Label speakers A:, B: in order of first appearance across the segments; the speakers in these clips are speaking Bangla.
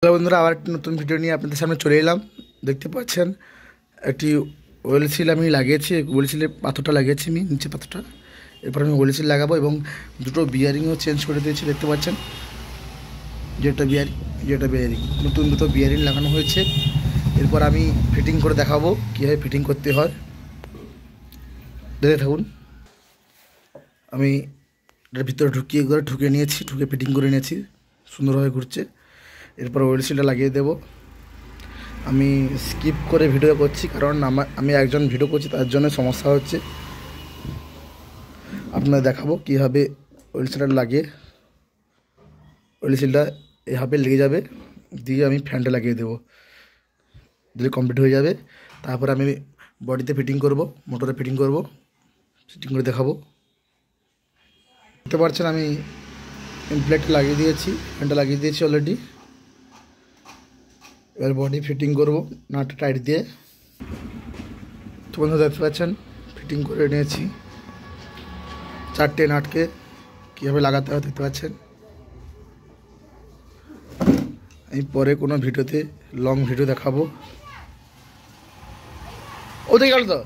A: হ্যালো বন্ধুরা, আবার একটি নতুন ভিডিও নিয়ে আপনাদের সামনে চলে এলাম। দেখতে পাচ্ছেন একটি ওয়েল সিল আমি লাগিয়েছি। ওয়েল সিলের পাথরটা লাগিয়েছি আমি, নিচে পাথরটা। এরপর আমি ওয়েল সিল লাগাবো এবং দুটো বিয়ারিংও চেঞ্জ করে দিয়েছি। দেখতে পাচ্ছেন যেটা বিয়ারিং নতুন দুটো বিয়ারিং লাগানো হয়েছে। এরপর আমি ফিটিং করে দেখাবো কীভাবে ফিটিং করতে হয়, দেখে থাকুন। আমি এটার ভিতরে ঢুকিয়ে নিয়েছি, ফিটিং করে নিয়েছি, সুন্দরভাবে ঘুরছে। এরপর ওয়েল সিলটা লাগিয়ে দেব। আমি স্কিপ করে ভিডিও করছি কারণ আমি একজন ভিডিও করছি, তার জন্য সমস্যা হচ্ছে। আপনাদের দেখাবো কীভাবে ওয়েল সিলটা লাগিয়ে, ওয়েল সিলটা এভাবে লেগে যাবে, দিয়ে আমি ফ্যানটা লাগিয়ে দেবো, দিলে কমপ্লিট হয়ে যাবে। তারপর আমি বডিতে ফিটিং করব, মোটরে ফিটিং করে দেখাবো। দেখতে পাচ্ছেন আমি প্লেটটা লাগিয়ে দিয়েছি, ফ্যানটা লাগিয়ে দিয়েছি অলরেডি। এবার বডি ফিটিং করব নাট টাইট দিয়ে। তো বন্ধুরা দেখতে পাচ্ছেন ফিটিং করে নিয়েছি। 4টে নাটকে কীভাবে লাগাতে হয় দেখতে পাচ্ছেন। আমি পরে কোনো ভিডিওতে লং ভিডিও দেখাবো। ওদিকে গেল তো।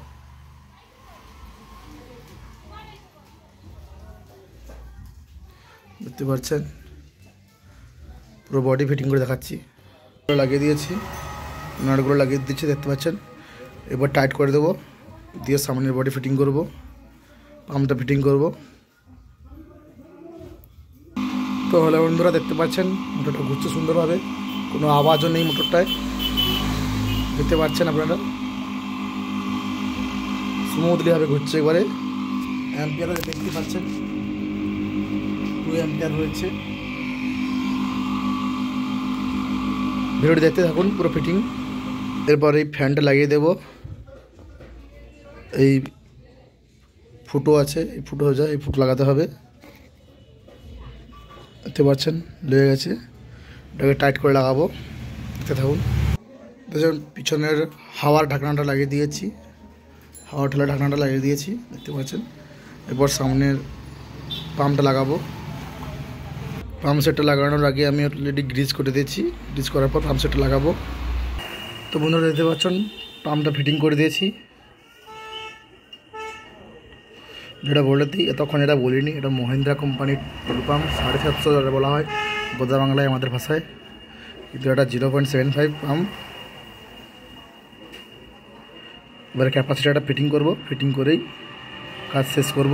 A: দেখতে পাচ্ছেন পুরো বডি ফিটিং করে দেখাচ্ছি। লাগিয়ে দিয়েছি, নাটগুলো লাগিয়ে দিচ্ছি, দেখতে পাচ্ছেন। এবার টাইট করে দেবো, দিয়ে সামনের বডি ফিটিং করব, পাম্পটা ফিটিং করব। তো হলো বন্ধুরা, দেখতে পাচ্ছেন মোটরটা ঘুরছে সুন্দরভাবে, কোনো আওয়াজও নেই মোটরটায়। দেখতে পাচ্ছেন আপনারা স্মুথলিভাবে ঘুরছে একবারে। অ্যাম্পিয়ারও দেখতে পাচ্ছেন 2 অ্যাম্পিয়ার রয়েছে। ভিডিওটি দেখতে থাকুন পুরো ফিটিং। এরপর এই ফ্যানটা লাগিয়ে দেব। এই ফুটো আছে, এই ফুটো হয়ে যায়, এই ফুটো লাগাতে হবে। দেখতে পাচ্ছেন লেগে গেছে, এটাকে টাইট করে লাগাবো, দেখতে থাকুন। দেখুন পিছনের হাওয়ার ঢাকনাটা লাগিয়ে দিয়েছি, হাওয়া ঠেলা ঢাকনাটা লাগিয়ে দিয়েছি, দেখতে পাচ্ছেন। এরপর সামনের পাম্পটা লাগাবো। পাম্প সেটটা লাগানোর আগে আমি অলরেডি গ্রিজ করে দিয়েছি, গ্রিজ করার পর পাম্প সেটটা লাগাবো। তো বন্ধুরা দেখতে পাচ্ছেন পাম্পটা ফিটিং করে দিয়েছি। যেটা বলে দিই, এতক্ষণ এটা বলিনি, এটা মহিন্দ্রা কোম্পানির টুল পাম্প, 750 বলা হয় গোদা বাংলায় আমাদের ভাষায়, কিন্তু এটা 0.75 পাম্প। এবারে ক্যাপাসিটারটা ফিটিং করব, ফিটিং করেই কাজ শেষ করব।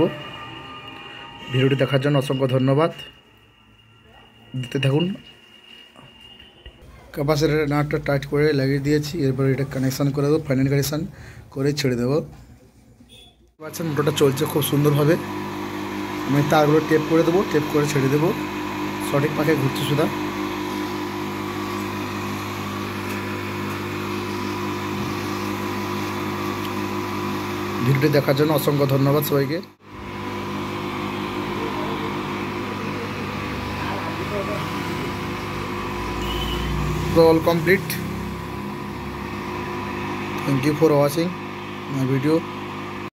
A: ভিডিওটি দেখার জন্য অসংখ্য ধন্যবাদ, দেখতে থাকুন। ক্যাপাসিটারের নাটটা টাইট করে লাগিয়ে দিয়েছি। এরপর এটা কানেকশান করে দেবো, ফাইনাল কানেকশান করে ছেড়ে দেবো। পাচ্ছেন মোটরটা চলছে খুব সুন্দরভাবে। আমি তারগুলো টেপ করে দেবো, টেপ করে ছেড়ে দেবো, সঠিক পাখে ঘুরছে সুদা। ভিডিওটি দেখার জন্য অসংখ্য ধন্যবাদ সবাইকে। All complete. Thank you for watching my video.